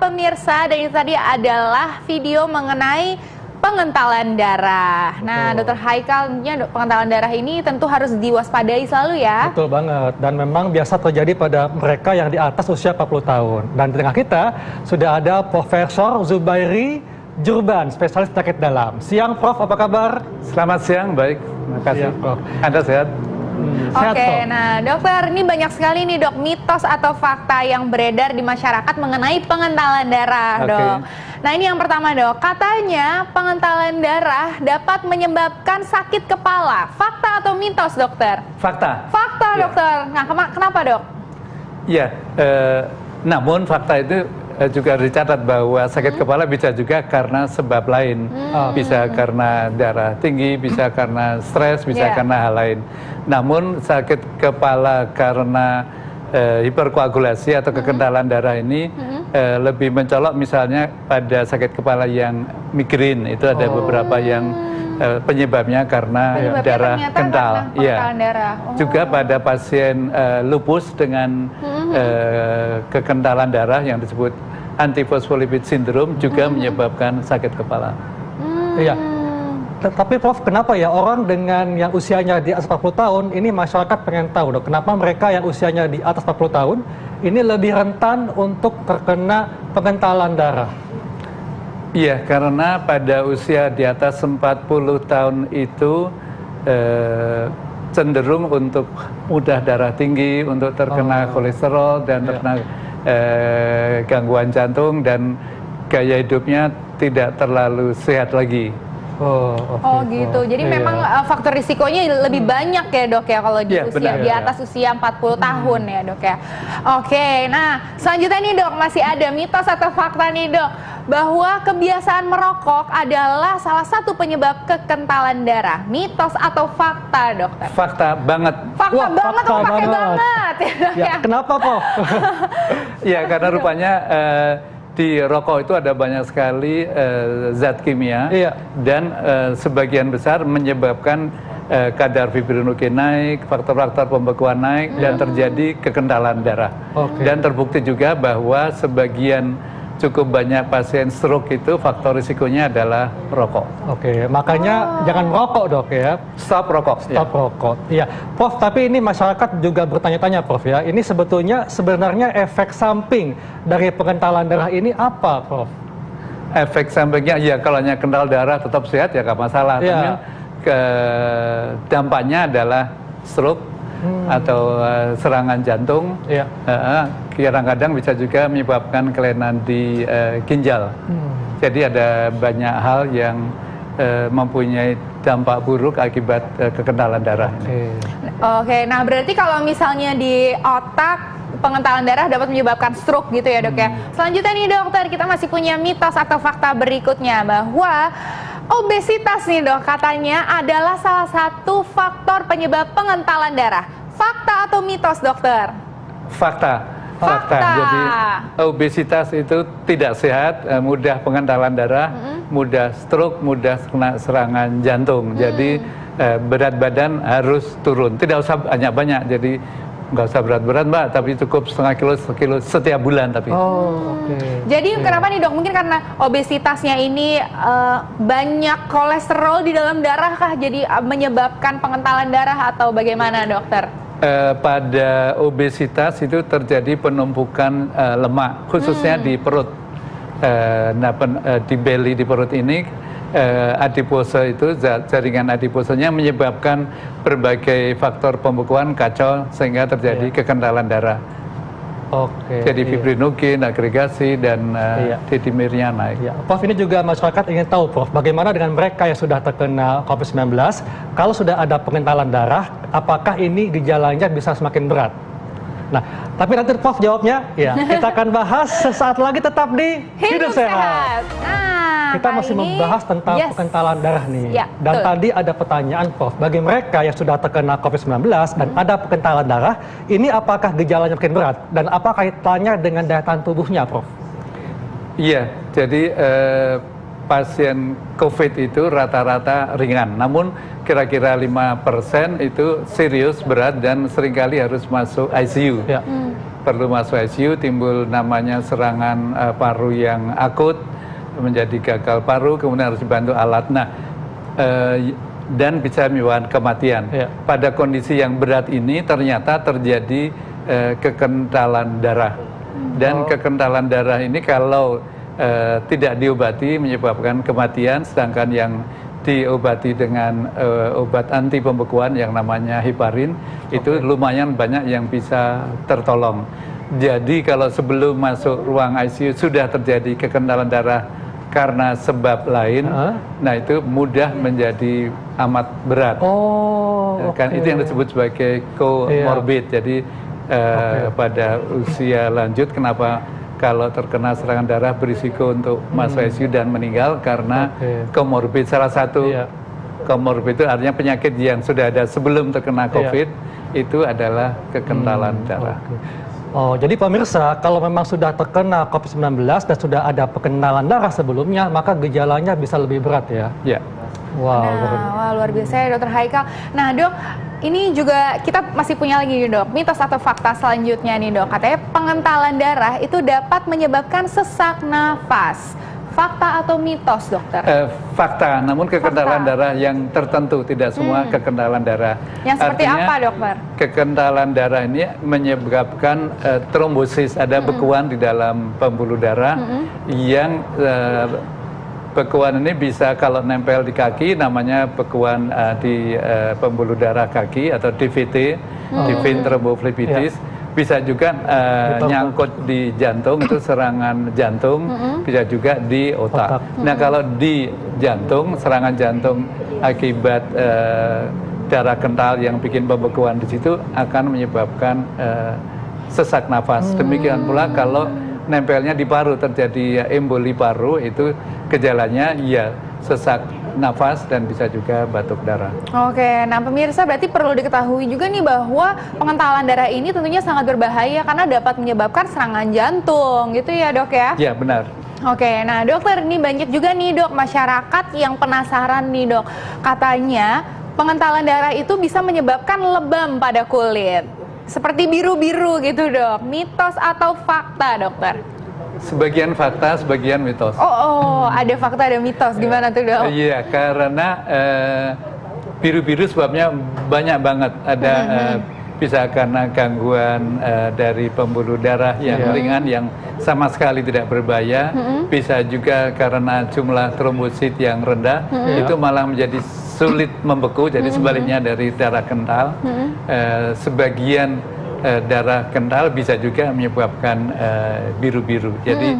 pemirsa, dan itu tadi adalah video mengenai pengentalan darah. Nah, Dokter Haikalnya pengentalan darah ini tentu harus diwaspadai selalu ya. Betul banget, dan memang biasa terjadi pada mereka yang di atas usia 40 tahun. Dan di tengah kita sudah ada Profesor Zubairi Jurban, spesialis penyakit dalam. Siang Prof, apa kabar? Selamat siang, baik. Terima kasih. Ya, Prof. Anda sehat? Sehat, Oke, Prof. nah dokter, ini banyak sekali nih dok mitos atau fakta yang beredar di masyarakat mengenai pengentalan darah, dok. Nah ini yang pertama dok, katanya pengentalan darah dapat menyebabkan sakit kepala. Fakta atau mitos dokter? Fakta. Fakta dokter. Nah kenapa dok? Ya, namun fakta itu juga dicatat bahwa sakit kepala bisa juga karena sebab lain. Bisa karena darah tinggi, bisa karena stres, bisa karena hal lain. Namun sakit kepala karena hiperkoagulasi atau kekentalan darah ini lebih mencolok misalnya pada sakit kepala yang migrain. Itu ada beberapa yang penyebabnya karena darah kental. Ya. Juga pada pasien lupus dengan kekentalan darah yang disebut antifosfolipid syndrome juga menyebabkan sakit kepala. Iya. Tapi Prof, kenapa ya orang dengan yang usianya di atas 40 tahun, ini masyarakat pengen tahu dok, kenapa mereka yang usianya di atas 40 tahun ini lebih rentan untuk terkena pengentalan darah? Iya, karena pada usia di atas 40 tahun itu cenderung untuk mudah darah tinggi, untuk terkena kolesterol dan terkena gangguan jantung, dan gaya hidupnya tidak terlalu sehat lagi. Gitu. Jadi memang faktor risikonya lebih banyak ya dok ya kalau di usia di atas usia 40 tahun ya dok ya. Oke, nah selanjutnya nih dok, masih ada mitos atau fakta nih dok bahwa kebiasaan merokok adalah salah satu penyebab kekentalan darah. Mitos atau fakta dokter? Fakta banget. Fakta banget, fakta pakai banget. Ya, kenapa Prof? Ya karena rupanya di rokok itu ada banyak sekali zat kimia dan sebagian besar menyebabkan kadar fibrinogen naik, faktor-faktor pembekuan naik, dan terjadi kekentalan darah. Dan terbukti juga bahwa sebagian cukup banyak pasien stroke itu faktor risikonya adalah rokok. Makanya jangan merokok dok ya. Stop rokok. Stop rokok. Iya, Prof. Tapi ini masyarakat juga bertanya-tanya, Prof ya. Ini sebenarnya efek samping dari pengentalan darah ini apa, Prof? Efek sampingnya, ya kalau hanya kental darah tetap sehat ya nggak masalah. Tapi dampaknya adalah stroke atau serangan jantung. Kadang-kadang bisa juga menyebabkan kelainan di ginjal. Jadi ada banyak hal yang mempunyai dampak buruk akibat kekentalan darah. Nah berarti kalau misalnya di otak pengentalan darah dapat menyebabkan stroke gitu ya dok ya. Selanjutnya nih dokter, kita masih punya mitos atau fakta berikutnya bahwa obesitas nih dok katanya adalah salah satu faktor penyebab pengentalan darah. Fakta atau mitos dokter? Fakta. Jadi obesitas itu tidak sehat, mudah pengentalan darah, mudah stroke, mudah kena serangan jantung. Jadi berat badan harus turun. Tidak usah banyak-banyak. Jadi nggak usah berat-berat mbak, tapi cukup setengah kilo setiap bulan. Tapi. Jadi kenapa nih dok? Mungkin karena obesitasnya ini banyak kolesterol di dalam darah kah? Jadi menyebabkan pengentalan darah atau bagaimana dokter? Pada obesitas itu terjadi penumpukan lemak, khususnya di perut. Di belly, di perut ini, adipose itu, jaringan adiposenya menyebabkan berbagai faktor pembekuan kacau sehingga terjadi kekentalan darah. Jadi fibrinogen, agregasi, dan dedimernya naik. Prof, ini juga masyarakat ingin tahu, Prof, bagaimana dengan mereka yang sudah terkena COVID-19, kalau sudah ada pengentalan darah, apakah ini gejalanya bisa semakin berat? Nah, tapi nanti Prof jawabnya, kita akan bahas sesaat lagi, tetap di Hidup Sehat. Kita masih membahas tentang pengentalan darah nih. Dan tadi ada pertanyaan, Prof, bagi mereka yang sudah terkena COVID-19 dan ada pengentalan darah, ini apakah gejalanya makin berat? Dan apa kaitannya dengan daya tahan tubuhnya, Prof? Iya, jadi pasien COVID itu rata-rata ringan, namun kira-kira 5% itu serius, berat, dan seringkali harus masuk ICU. Ya. Perlu masuk ICU, timbul namanya serangan paru yang akut, menjadi gagal paru, kemudian harus dibantu alat. Nah, dan bisa menyebabkan kematian. Ya. Pada kondisi yang berat ini ternyata terjadi kekentalan darah. Dan kekentalan darah ini kalau tidak diobati menyebabkan kematian, sedangkan yang diobati dengan obat anti pembekuan yang namanya heparin itu lumayan banyak yang bisa tertolong. Jadi kalau sebelum masuk ruang ICU sudah terjadi kekentalan darah karena sebab lain, nah itu mudah menjadi amat berat. Kan itu yang disebut sebagai comorbid. Jadi pada usia lanjut kenapa kalau terkena serangan darah berisiko untuk masuk ICU dan meninggal karena comorbid. Salah satu comorbid itu artinya penyakit yang sudah ada sebelum terkena COVID itu adalah kekentalan darah. Jadi pemirsa, kalau memang sudah terkena COVID-19 dan sudah ada perkenalan darah sebelumnya, maka gejalanya bisa lebih berat ya? Ya. Wow, wah, luar biasa ya Dokter Haikal. Nah Dok, ini juga kita masih punya lagi nih Dok, mitos atau fakta selanjutnya nih Dok. Katanya pengentalan darah itu dapat menyebabkan sesak nafas. Fakta atau mitos Dokter? Fakta, namun kekentalan darah yang tertentu, tidak semua kekentalan darah. Yang seperti apa Dokter? Kekentalan darah ini menyebabkan trombosis, ada bekuan di dalam pembuluh darah yang bekuan ini bisa kalau nempel di kaki namanya bekuan di pembuluh darah kaki atau DVT, divine thrombophlebitis. Bisa juga nyangkut di jantung, itu serangan jantung, bisa juga di otak. Nah kalau di jantung, serangan jantung akibat darah kental yang bikin pembekuan di situ akan menyebabkan sesak nafas. Demikian pula kalau nempelnya di paru, terjadi emboli paru, itu gejalanya ya sesak nafas dan bisa juga batuk darah. Oke, nah pemirsa berarti perlu diketahui juga nih bahwa pengentalan darah ini tentunya sangat berbahaya karena dapat menyebabkan serangan jantung, gitu ya Dok ya? Ya, benar. Oke, nah dokter, ini banyak juga nih Dok masyarakat yang penasaran nih Dok. Katanya pengentalan darah itu bisa menyebabkan lebam pada kulit. Seperti biru-biru gitu Dok. Mitos atau fakta Dokter? Sebagian fakta, sebagian mitos. Ada fakta, ada mitos. Gimana tuh Dok? Iya, karena biru-biru sebabnya banyak banget. Ada bisa karena gangguan dari pembuluh darah yang ringan yang sama sekali tidak berbahaya. Bisa juga karena jumlah trombosit yang rendah, itu malah menjadi sulit membeku. Jadi sebaliknya dari darah kental. Sebagian darah kental bisa juga menyebabkan biru-biru. Jadi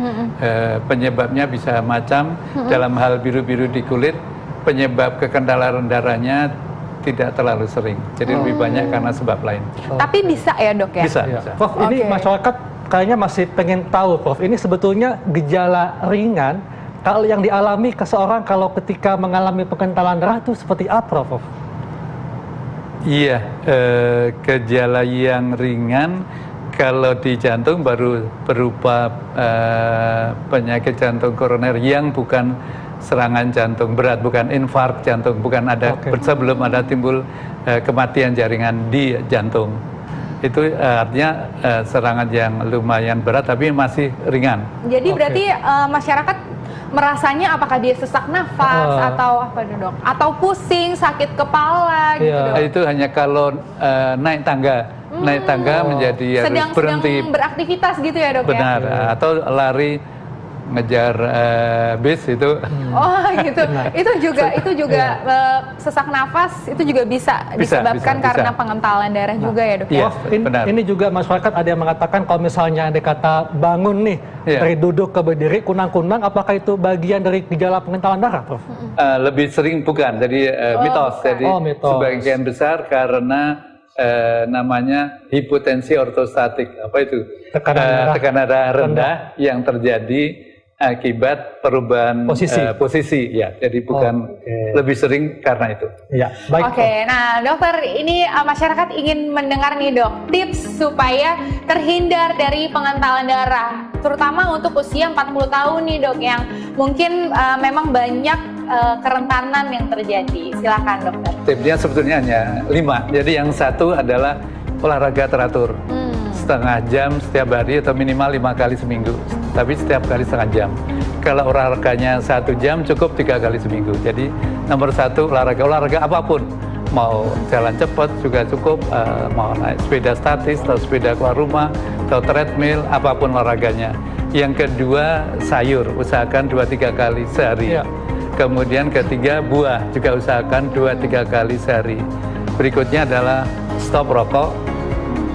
penyebabnya bisa macam. Dalam hal biru-biru di kulit, penyebab kekentalan darahnya tidak terlalu sering. Jadi lebih banyak karena sebab lain. Tapi bisa ya Dok ya? Bisa. Prof, ini masyarakat kayaknya masih pengen tahu Prof, ini sebetulnya gejala ringan kalau yang dialami ke seorang kalau ketika mengalami pengentalan darah itu seperti apa Prof? Iya, gejala yang ringan kalau di jantung baru berupa penyakit jantung koroner yang bukan serangan jantung berat, bukan infark jantung, bukan ada sebelum ada timbul kematian jaringan di jantung. Itu artinya serangan yang lumayan berat tapi masih ringan. Jadi berarti masyarakat merasanya apakah dia sesak nafas atau apa Dok? Atau pusing, sakit kepala gitu Dok? Itu hanya kalau naik tangga. Naik tangga menjadi harus berhenti. Sedang beraktivitas gitu ya Dok? Benar, ya? atau lari ngejar bis itu. Gitu. Itu juga sesak nafas itu juga bisa disebabkan karena pengentalan darah juga ya Dok? Prof, ini juga masyarakat ada yang mengatakan kalau misalnya ada kata bangun nih dari duduk ke berdiri kunang-kunang, apakah itu bagian dari gejala pengentalan darah Prof? Lebih sering bukan, jadi mitos. Jadi sebagian besar karena namanya hipotensi ortostatik. Apa itu? Tekanan darah rendah yang terjadi akibat perubahan posisi ya. Jadi bukan lebih sering karena itu. Ya, baik. Nah dokter, ini masyarakat ingin mendengar nih Dok tips supaya terhindar dari pengentalan darah. terutama untuk usia 40 tahun nih dok, yang mungkin memang banyak kerentanan yang terjadi. Silakan dokter. Tipsnya sebetulnya hanya 5. Jadi yang satu adalah olahraga teratur. Setengah jam setiap hari atau minimal 5 kali seminggu. Tapi setiap kali setengah jam. Kalau olahraganya 1 jam cukup 3 kali seminggu. Jadi nomor 1 olahraga apapun. Mau jalan cepat juga cukup, mau naik sepeda statis atau sepeda keluar rumah atau treadmill, apapun olahraganya. Yang kedua sayur, usahakan 2-3 kali sehari. Ya. Kemudian ketiga buah, juga usahakan 2-3 kali sehari. Berikutnya adalah stop rokok,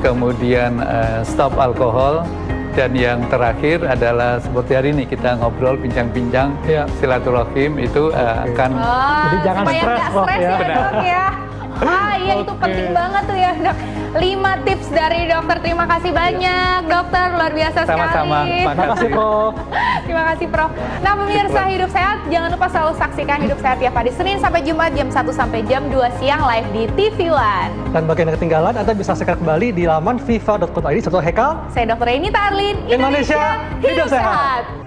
kemudian stop alkohol, dan yang terakhir adalah seperti hari ini kita ngobrol, bincang-bincang, silaturahim itu akan jadi jangan stres ya dok ya. Iya itu penting banget tuh ya dok. 5 tips dari dokter. Terima kasih banyak dokter, luar biasa Sama-sama. sekali. Terima kasih Prof. Terima kasih Prof. Nah pemirsa Hidup Sehat, jangan lupa selalu saksikan Hidup Sehat tiap hari Senin sampai Jumat jam 1 sampai jam 2 siang live di TV One. Dan bagi yang ketinggalan, Anda bisa sekarang kembali di laman viva.co.id. Saya Dr. Hekal. Saya Dr. Renita Arlin. Indonesia Hidup Sehat.